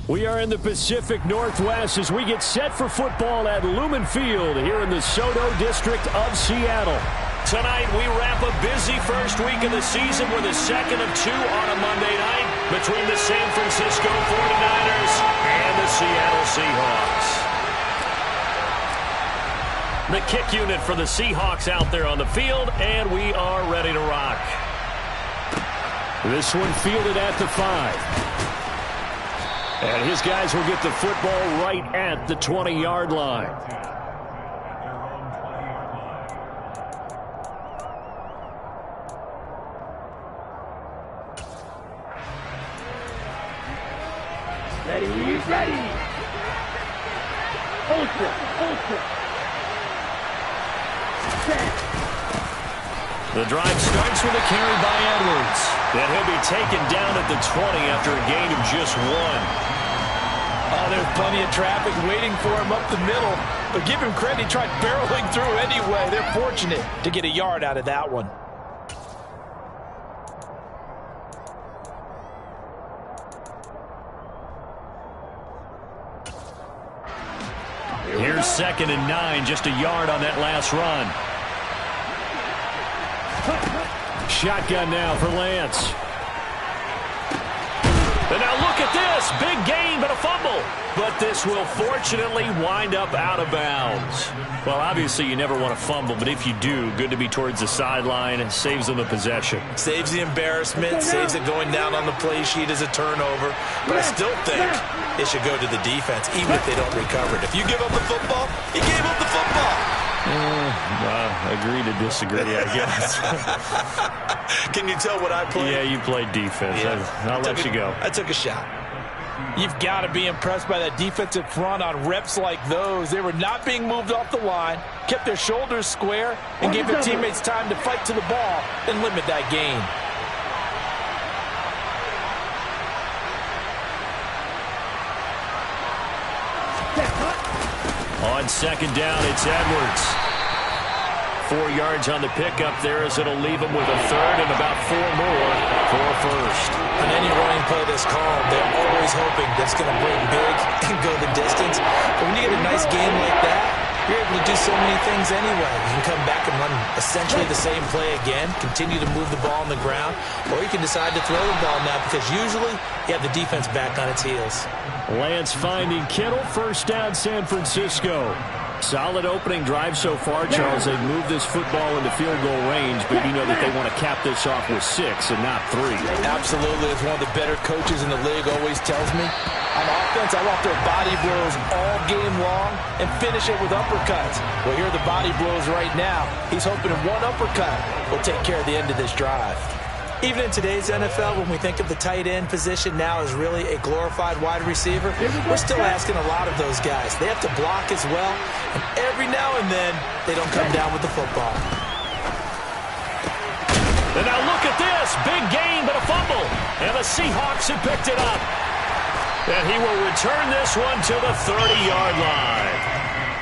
We are in the Pacific Northwest as we get set for football at Lumen Field here in the Soto District of Seattle. Tonight, we wrap a busy first week of the season with a second of two on a Monday night between the San Francisco 49ers and the Seattle Seahawks. The kick unit for the Seahawks out there on the field, and we are ready to rock. This one fielded at the 5. And his guys will get the football right at the 20-yard line. Ready. Hold it. Set. The drive starts with a carry by Edwards. Then he'll be taken down at the 20 after a gain of just 1. Oh, there's plenty of traffic waiting for him up the middle. But give him credit, he tried barreling through anyway. They're fortunate to get a yard out of that one. Here's 2nd and 9, just a yard on that last run. Shotgun now for Lance. And now look at this. Big gain, but a fumble. But this will fortunately wind up out of bounds. Well, obviously you never want to fumble, but if you do, good to be towards the sideline. It saves them the possession. Saves the embarrassment, saves it going down on the play sheet as a turnover. But I still think it should go to the defense, even if they don't recover it. If you give up the football, you gave up the football. Agree to disagree, I guess. Can you tell what I played? Yeah, you played defense. Yeah. I'll let you go. I took a shot. You've got to be impressed by that defensive front on reps like those. They were not being moved off the line, kept their shoulders square, and gave their teammates time to fight to the ball and limit that gain. On 2nd down, it's Edwards. 4 yards on the pickup there as it'll leave him with a 3rd and about 4 more for a first. On any running play that's called, they're always hoping that's going to break big and go the distance. But when you get a nice game like that, you're able to do so many things anyway. You can come back and run essentially the same play again, continue to move the ball on the ground, or you can decide to throw the ball now because usually you have the defense back on its heels. Lance finding Kittle, first down San Francisco. Solid opening drive so far, Charles. They've moved this football into field goal range, but you know that they want to cap this off with 6 and not 3. Absolutely. As one of the better coaches in the league always tells me, on offense, I want their body blows all game long and finish it with uppercuts. Well, here are the body blows right now. He's hoping one uppercut will take care of the end of this drive. Even in today's NFL, when we think of the tight end position now as really a glorified wide receiver, we're still asking a lot of those guys. They have to block as well, and every now and then, they don't come down with the football. And now look at this. Big gain, but a fumble. And the Seahawks have picked it up. And he will return this one to the 30-yard line.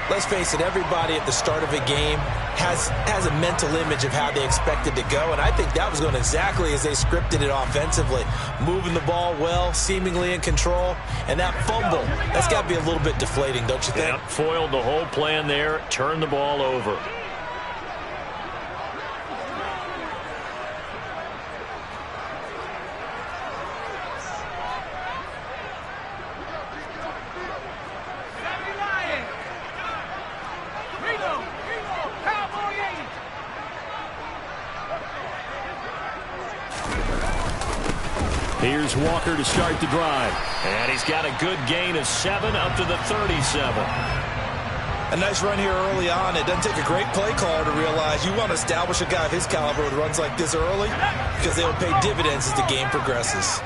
Let's face it, everybody at the start of a game has a mental image of how they expect it to go, and I think that was going exactly as they scripted it offensively. Moving the ball well, seemingly in control, and that fumble, that's got to be a little bit deflating, don't you think? Yep, foiled the whole plan there, turned the ball over. Here's Walker to start the drive. And he's got a good gain of 7 up to the 37. A nice run here early on. It doesn't take a great play caller to realize you want to establish a guy of his caliber with runs like this early because they will pay dividends as the game progresses.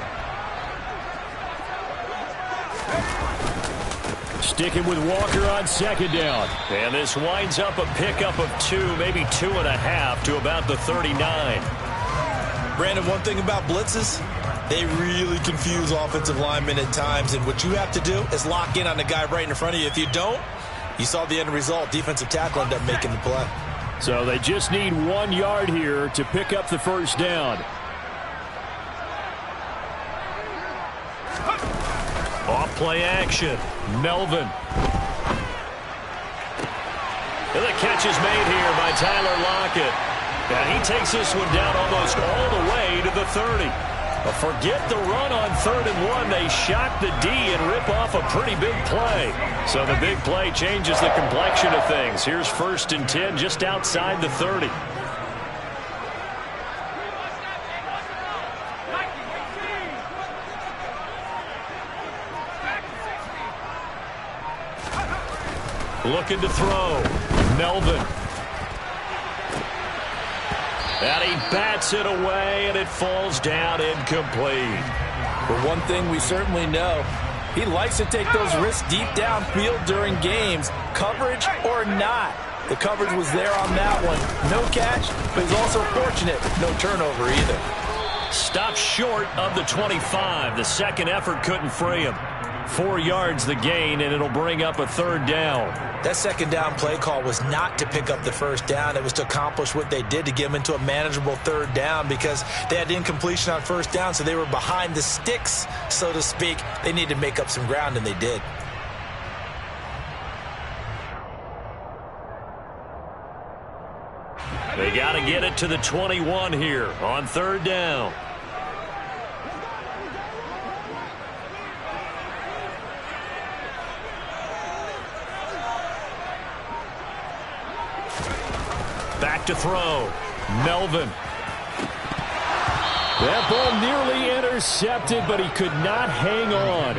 Sticking with Walker on 2nd down. And this winds up a pickup of 2, maybe 2.5 to about the 39. Brandon, one thing about blitzes, they really confuse offensive linemen at times, and what you have to do is lock in on the guy right in front of you. If you don't, you saw the end result. Defensive tackle ended up making the play. So they just need 1 yard here to pick up the first down. Off Play action. Melvin. And the catch is made here by Tyler Lockett. And he takes this one down almost all the way to the 30. But forget the run on 3rd and 1. They shock the D and rip off a pretty big play. So the big play changes the complexion of things. Here's 1st and 10 just outside the 30. Looking to throw. Melvin. And he bats it away, and it falls down incomplete. For one thing we certainly know, he likes to take those risks deep downfield during games, coverage or not. The coverage was there on that one. No catch, but he's also fortunate. No turnover either. Stopped short of the 25. The second effort couldn't free him. 4 yards the gain, and it'll bring up a 3rd down. That second down play call was not to pick up the 1st down. It was to accomplish what they did to get them into a manageable 3rd down because they had incompletion on 1st down, so they were behind the sticks, so to speak. They needed to make up some ground, and they did. They got to get it to the 21 here on 3rd down. Back to throw. Melvin. That ball nearly intercepted, but he could not hang on.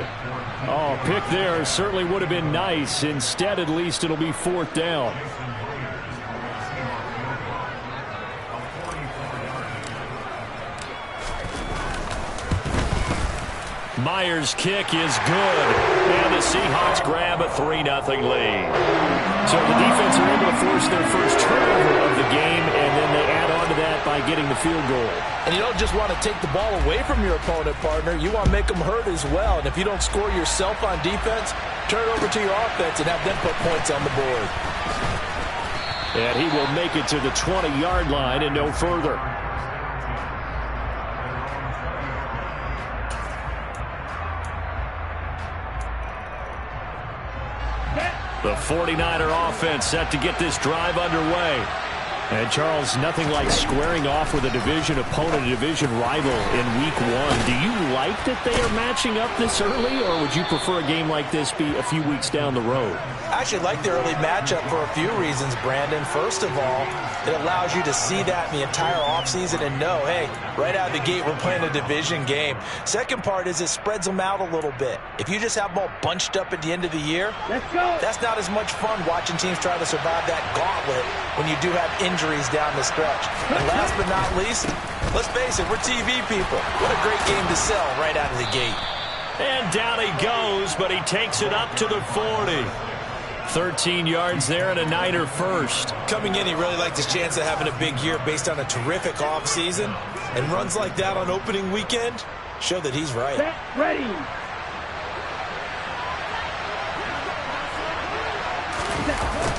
Oh, pick there certainly would have been nice. Instead, at least it'll be 4th down. Myers' kick is good. And the Seahawks grab a 3-0 lead. So the defense are able to force their first turnover of the game, and then they add on to that by getting the field goal. And you don't just want to take the ball away from your opponent, partner. You want to make them hurt as well. And if you don't score yourself on defense, turn it over to your offense and have them put points on the board. And he will make it to the 20-yard line and no further. The 49er offense set to get this drive underway. And, Charles, nothing like squaring off with a division opponent, a division rival in Week 1. Do you like that they are matching up this early, or would you prefer a game like this be a few weeks down the road? I actually like the early matchup for a few reasons, Brandon. First of all, it allows you to see that in the entire offseason and know, hey, right out of the gate, we're playing a division game. Second part is it spreads them out a little bit. If you just have them all bunched up at the end of the year, that's not as much fun watching teams try to survive that gauntlet when you do have injuries down the stretch. And last but not least, let's face it, we're TV people. What a great game to sell right out of the gate. And down he goes, but he takes it up to the 40. 13 yards there and a Niner first. Coming in, he really liked his chance of having a big year based on a terrific offseason. And runs like that on opening weekend show that he's right. Set, ready.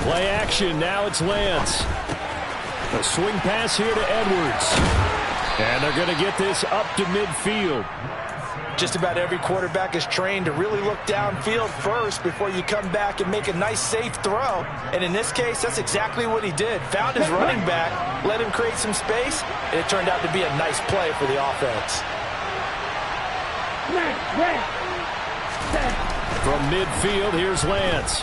Play action. Now it's Lance. A swing pass here to Edwards. And they're going to get this up to midfield. Just about every quarterback is trained to really look downfield first before you come back and make a nice, safe throw. And in this case, that's exactly what he did. Found his running back, let him create some space, and it turned out to be a nice play for the offense. From midfield, here's Lance.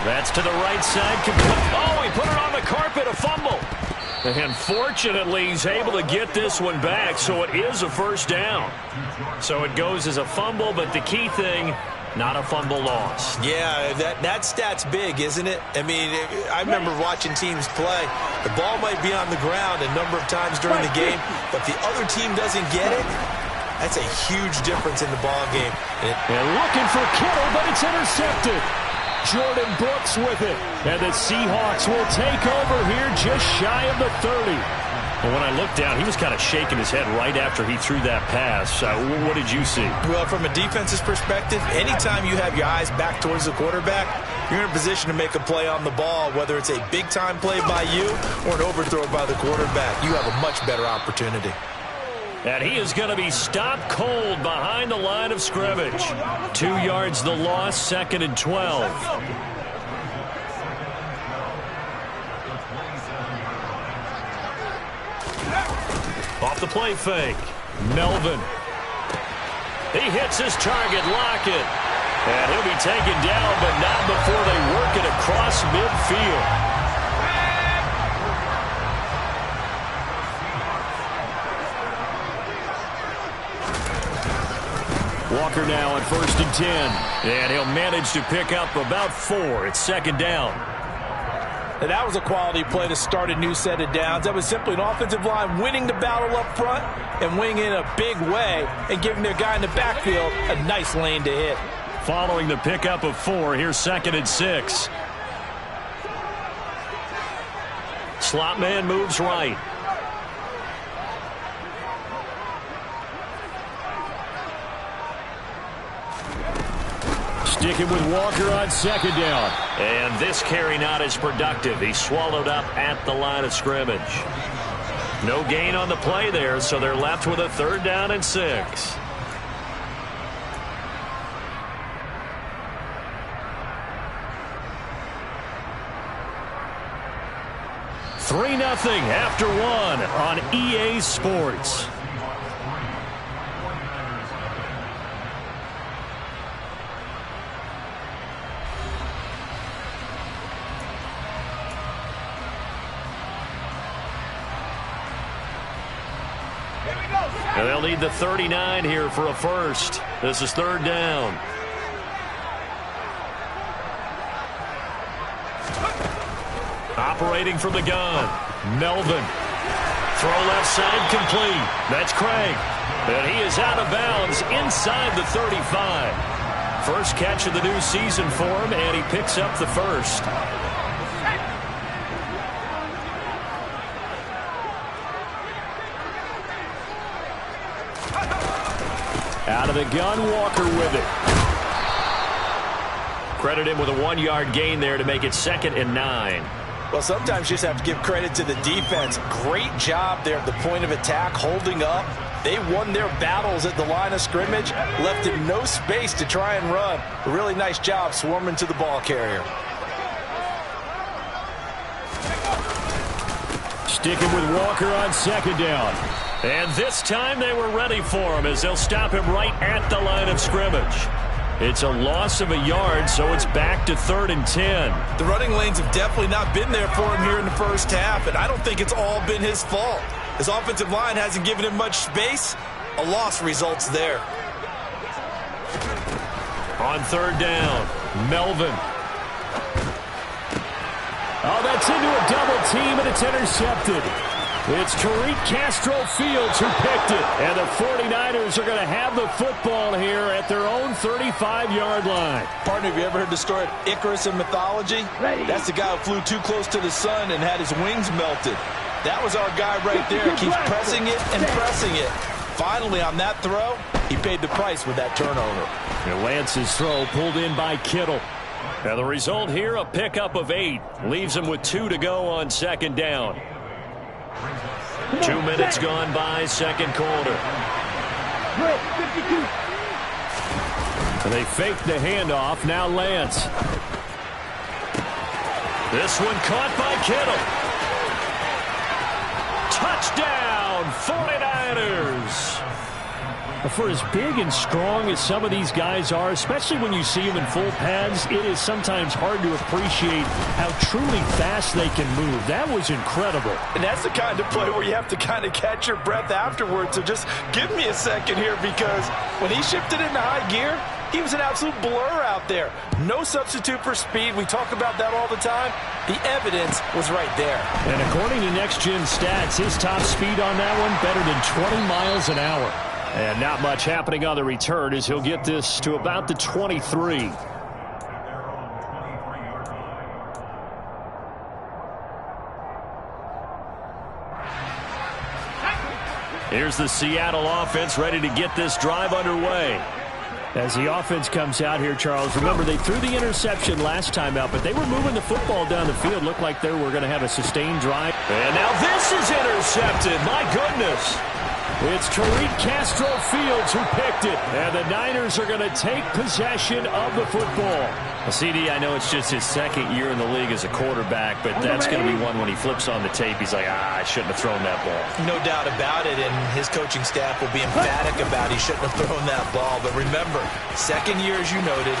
That's to the right side. Oh, he put it on the carpet, a fumble. And fortunately, he's able to get this one back, so it is a first down. So it goes as a fumble, but the key thing, not a fumble loss. Yeah, that stat's big, isn't it? I mean, I remember watching teams play. The ball might be on the ground a number of times during the game, but if the other team doesn't get it, that's a huge difference in the ball game. And looking for Kittle, but it's intercepted. Jordan Brooks with it. And the Seahawks will take over here just shy of the 30. Well, when I looked down, he was kind of shaking his head right after he threw that pass. What did you see? Well, from a defense's perspective, anytime you have your eyes back towards the quarterback, you're in a position to make a play on the ball, whether it's a big-time play by you or an overthrow by the quarterback. You have a much better opportunity. And he is going to be stopped cold behind the line of scrimmage. 2 yards the loss, 2nd and 12. Off the play fake. Melvin. He hits his target, Lockett. And he'll be taken down, but not before they work it across midfield. Walker now on 1st and 10. And he'll manage to pick up about 4. It's 2nd down. And that was a quality play to start a new set of downs. That was simply an offensive line winning the battle up front and winning in a big way and giving their guy in the backfield a nice lane to hit. Following the pickup of 4, here's 2nd and 6. Slot man moves right. Sticking with Walker on 2nd down. And this carry not as productive. He's swallowed up at the line of scrimmage. No gain on the play there, so they're left with a 3rd down and 6. Three 3-0 after 1 on EA Sports. And they'll need the 39 here for a first. This is 3rd down. Operating from the gun. Melvin. Throw left side complete. That's Craig. And he is out of bounds inside the 35. First catch of the new season for him, and he picks up the first. Out of the gun, Walker with it. Credit him with a 1-yard gain there to make it 2nd and 9. Well, sometimes you just have to give credit to the defense. Great job there at the point of attack, holding up. They won their battles at the line of scrimmage, left him no space to try and run. A really nice job swarming to the ball carrier. Sticking with Walker on 2nd down. And this time they were ready for him as they'll stop him right at the line of scrimmage. It's a loss of a yard, so it's back to 3rd and 10. The running lanes have definitely not been there for him here in the first half, and I don't think it's all been his fault. His offensive line hasn't given him much space. A loss results there. On 3rd down, Melvin. Oh, that's into a double team, and it's intercepted. It's Tariq Castro Fields who picked it. And the 49ers are going to have the football here at their own 35-yard line. Partner, have you ever heard the story of Icarus in mythology? That's the guy who flew too close to the sun and had his wings melted. That was our guy right there. Keeps pressing it and pressing it. Finally, on that throw, he paid the price with that turnover. And Lance's throw pulled in by Kittle. And the result here, a pickup of 8. Leaves him with 2 to go on 2nd down. 2 minutes gone by, 2nd quarter. And they fake the handoff. Now Lance. This one caught by Kittle. Touchdown, 49ers. For as big and strong as some of these guys are, especially when you see them in full pads, it is sometimes hard to appreciate how truly fast they can move. That was incredible. And that's the kind of play where you have to kind of catch your breath afterwards. So just give me a second here, because when he shifted into high gear, he was an absolute blur out there. No substitute for speed. We talk about that all the time. The evidence was right there. And according to Next Gen Stats, his top speed on that one better than 20 miles an hour. And not much happening on the return as he'll get this to about the 23. Here's the Seattle offense ready to get this drive underway. As the offense comes out here, Charles, remember they threw the interception last time out, but they were moving the football down the field. Looked like they were going to have a sustained drive. And now this is intercepted. My goodness. It's Tariq Castro Fields who picked it. And the Niners are going to take possession of the football. Well, CD, I know it's just his second year in the league as a quarterback, but that's going to be one when he flips on the tape. He's like, I shouldn't have thrown that ball. No doubt about it, and his coaching staff will be emphatic about he shouldn't have thrown that ball. But remember, second year, as you noted,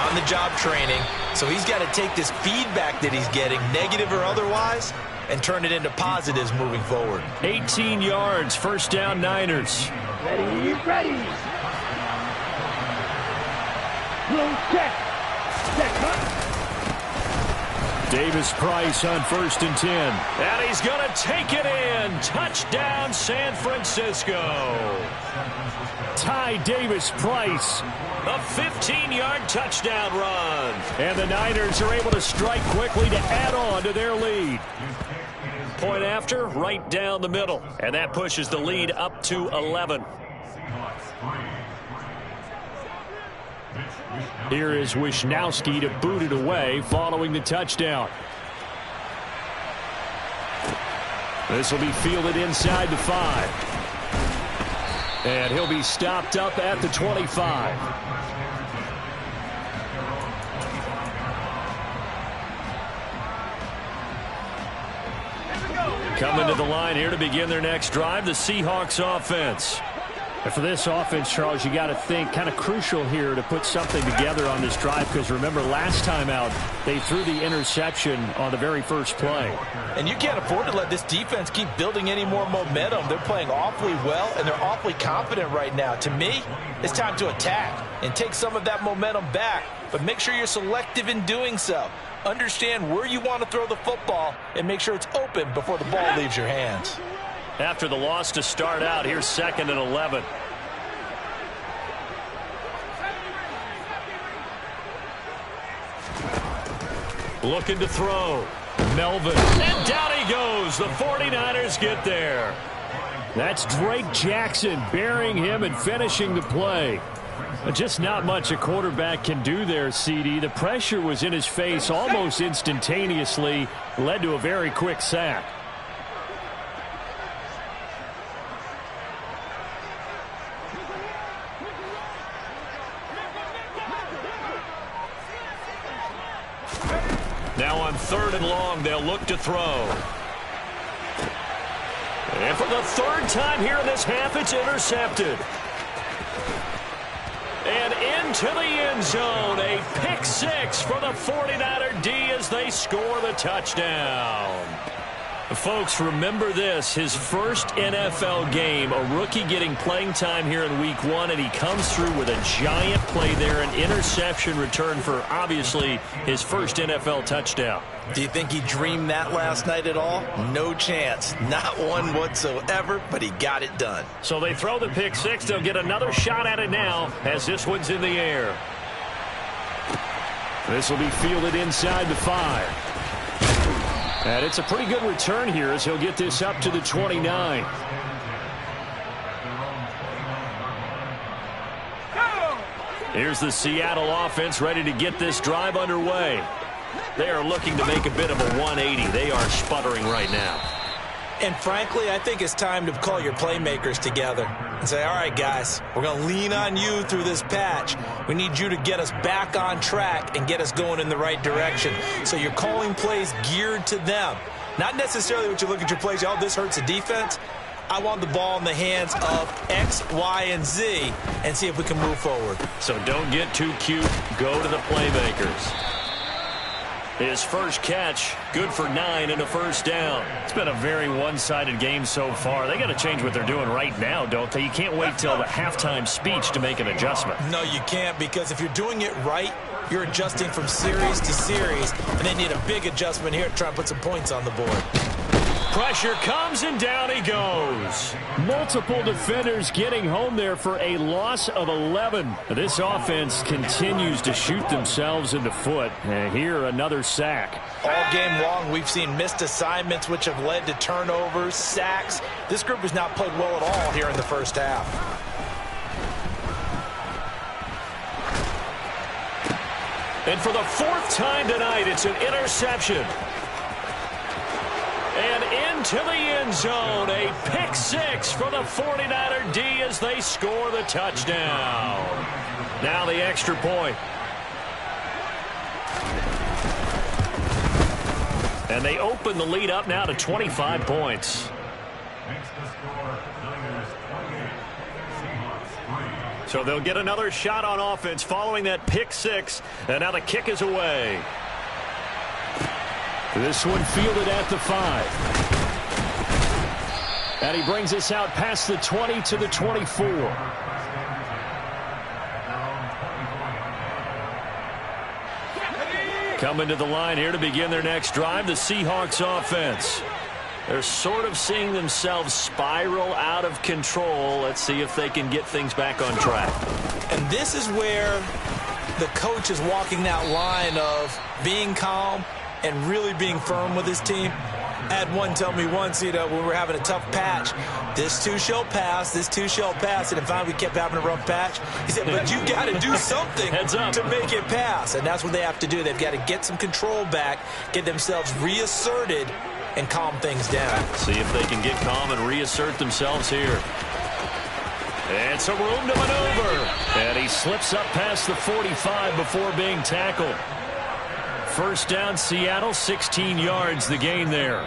on-the-job training, so he's got to take this feedback that he's getting, negative or otherwise, and turn it into positives moving forward. 18 yards, first down Niners. Ready, ready. Blue check. Check, Davis Price on 1st and 10. And he's going to take it in. Touchdown, San Francisco. Ty Davis Price. A 15-yard touchdown run. And the Niners are able to strike quickly to add on to their lead. Point after, right down the middle. And that pushes the lead up to 11. Here is Wisnowski to boot it away following the touchdown. This will be fielded inside the 5. And he'll be stopped up at the 25. Coming to the line here to begin their next drive, the Seahawks offense. And for this offense, Charles, you got to think kind of crucial here to put something together on this drive, because remember last time out they threw the interception on the very first play. And you can't afford to let this defense keep building any more momentum. They're playing awfully well, and they're awfully confident right now. To me, it's time to attack and take some of that momentum back, but make sure you're selective in doing so. Understand where you want to throw the football and make sure it's open before the ball leaves your hands. After the loss to start out, here's 2nd and 11. Looking to throw. Melvin. And down he goes. The 49ers get there. That's Drake Jackson burying him and finishing the play. Just not much a quarterback can do there, CD. The pressure was in his face almost instantaneously, led to a very quick sack. Now on 3rd and long, they'll look to throw. And for the 3rd time here in this half, it's intercepted. And into the end zone, a pick 6 for the 49er D as they score the touchdown. Folks, remember this, his first NFL game, a rookie getting playing time here in week 1, and he comes through with a giant play there, an interception return for, obviously, his first NFL touchdown. Do you think he dreamed that last night at all? No chance. Not one whatsoever, but he got it done. So they throw the pick 6. They'll get another shot at it now as this one's in the air. This will be fielded inside the 5. And it's a pretty good return here as he'll get this up to the 29. Here's the Seattle offense ready to get this drive underway. They are looking to make a bit of a 180. They are sputtering right now. And frankly, I think it's time to call your playmakers together and say, all right, guys, we're going to lean on you through this patch. We need you to get us back on track and get us going in the right direction. So you're calling plays geared to them. Not necessarily what you look at your plays, oh, this hurts the defense. I want the ball in the hands of X, Y, and Z and see if we can move forward. So don't get too cute. Go to the playmakers. His first catch, good for 9 and a first down. It's been a very one-sided game so far. They got to change what they're doing right now, don't they? You can't wait till the halftime speech to make an adjustment. No, you can't, because if you're doing it right, you're adjusting from series to series, and they need a big adjustment here to try and put some points on the board. Pressure comes, and down he goes. Multiple defenders getting home there for a loss of 11. This offense continues to shoot themselves in the foot. And here, another sack. All game long, we've seen missed assignments, which have led to turnovers, sacks. This group has not played well at all here in the first half. And for the 4th time tonight, it's an interception. And into the end zone. A pick six for the 49er D as they score the touchdown. Now the extra point. And they open the lead up now to 25 points. So they'll get another shot on offense following that pick six. And now the kick is away. This one fielded at the 5. And he brings us out past the 20 to the 24. Coming to the line here to begin their next drive, the Seahawks offense. They're sort of seeing themselves spiral out of control. Let's see if they can get things back on track. And this is where the coach is walking that line of being calm and really being firm with his team. I had one tell me once, when we were having a tough patch, this too shall pass, this too shall pass. And finally we kept having a rough patch. He said, but you got to do something to make it pass. And that's what they have to do. They've got to get some control back, get themselves reasserted, and calm things down. See if they can get calm and reassert themselves here. And some room to maneuver. And he slips up past the 45 before being tackled. First down, Seattle, 16 yards the gain there.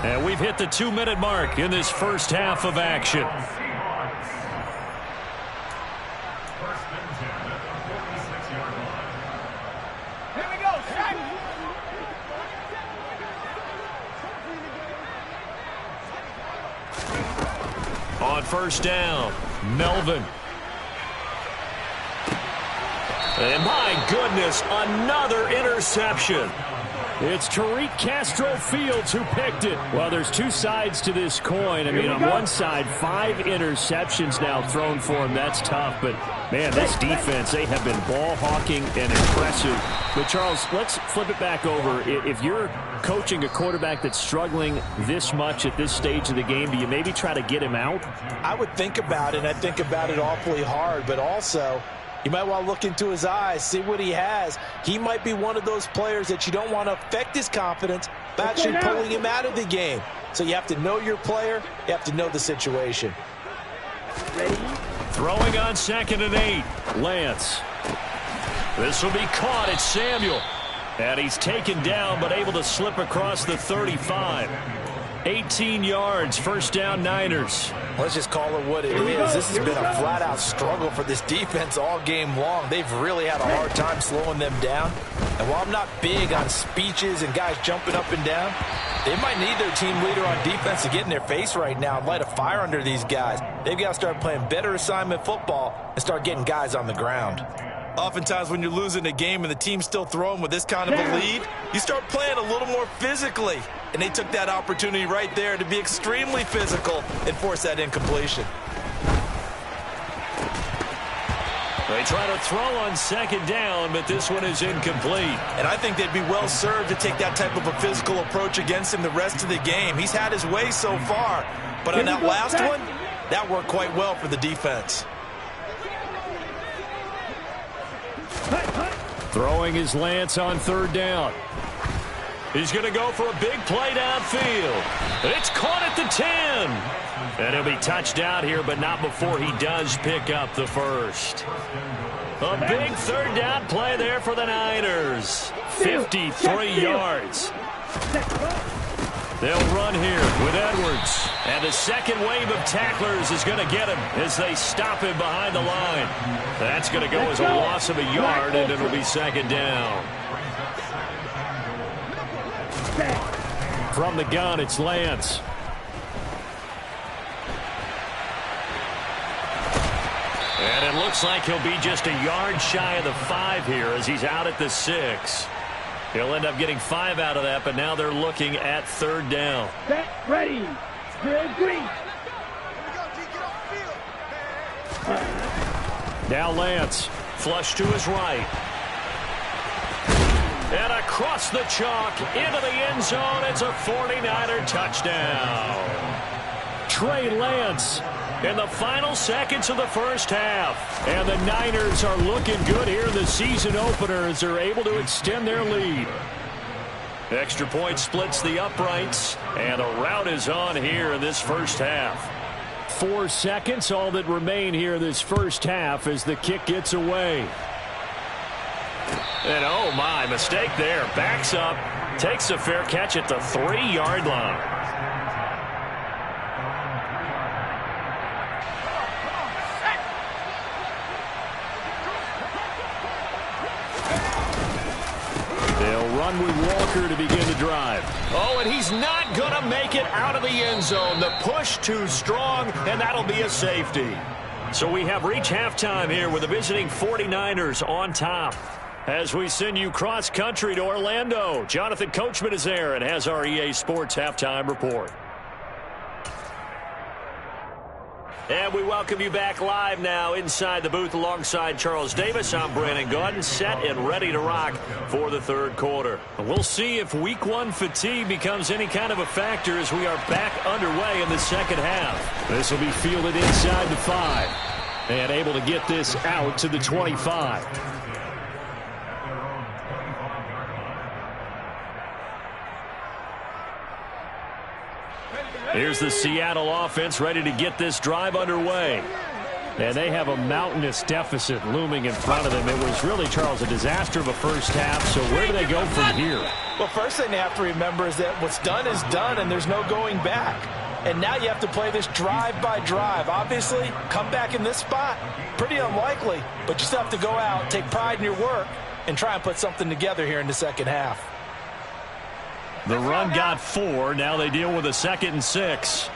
And we've hit the 2-minute mark in this first half of action. Here we go, Shaq. On first down, Melvin. And my goodness, another interception. It's Tariq Castro Fields who picked it. Well, there's two sides to this coin. I mean, on one side, 5 interceptions now thrown for him. That's tough. But, man, this defense, they have been ball hawking and impressive. But, Charles, let's flip it back over. If you're coaching a quarterback that's struggling this much at this stage of the game, do you maybe try to get him out? I would think about it. I think about it awfully hard. But also, you might want to look into his eyes, see what he has. He might be one of those players that you don't want to affect his confidence by actually pulling him out of the game. So you have to know your player. You have to know the situation. Ready? Throwing on 2nd and 8. Lance. This will be caught. It's Samuel. And he's taken down but able to slip across the 35. 18 yards. First down, Niners. Let's just call it what it is. This has been a flat-out struggle for this defense all game long. They've really had a hard time slowing them down. And while I'm not big on speeches and guys jumping up and down, they might need their team leader on defense to get in their face right now and light a fire under these guys. They've got to start playing better assignment football and start getting guys on the ground. Oftentimes when you're losing a game and the team's still throwing with this kind of a lead, you start playing a little more physically. And they took that opportunity right there to be extremely physical and force that incompletion. They try to throw on 2nd down, but this one is incomplete. And I think they'd be well served to take that type of a physical approach against him the rest of the game. He's had his way so far, but on that last one, that worked quite well for the defense. Throwing is Lance on 3rd down. He's going to go for a big play downfield. It's caught at the 10. And he'll be touched out here, but not before he does pick up the first. A big 3rd down play there for the Niners. 53 yards. They'll run here with Edwards. And the second wave of tacklers is going to get him as they stop him behind the line. That's going to go as a loss of a yard, and it'll be 2nd down. From the gun, it's Lance. And it looks like he'll be just a yard shy of the 5 here as he's out at the 6. He'll end up getting 5 out of that, but now they're looking at 3rd down. Set, ready. Drill green. Now Lance. Flush to his right. And across the chalk into the end zone. It's a 49er touchdown. Trey Lance In the final seconds of the first half. And the Niners are looking good here in the season opener as they're able to extend their lead. Extra point splits the uprights, and a rout is on here in this first half. 4 seconds, all that remain here this first half as the kick gets away. And oh my, mistake there. Backs up, takes a fair catch at the 3-yard line. They'll run with Walker to begin the drive. Oh, and he's not going to make it out of the end zone. The push too strong, and that'll be a safety. So we have reached halftime here with the visiting 49ers on top. As we send you cross-country to Orlando, Jonathan Coachman is there and has our EA Sports halftime report. And we welcome you back live now inside the booth alongside Charles Davis. I'm Brandon Gaudin, set and ready to rock for the third quarter. We'll see if Week 1 fatigue becomes any kind of a factor as we are back underway in the second half. This will be fielded inside the 5 and able to get this out to the 25. Here's the Seattle offense ready to get this drive underway. And they have a mountainous deficit looming in front of them. It was really, Charles, a disaster of a first half. So where do they go from here? Well, first thing they have to remember is that what's done is done, and there's no going back. And now you have to play this drive by drive. Obviously, come back in this spot, pretty unlikely. But you still have to go out, take pride in your work, and try and put something together here in the second half. The run got 4. Now they deal with a 2nd and 6.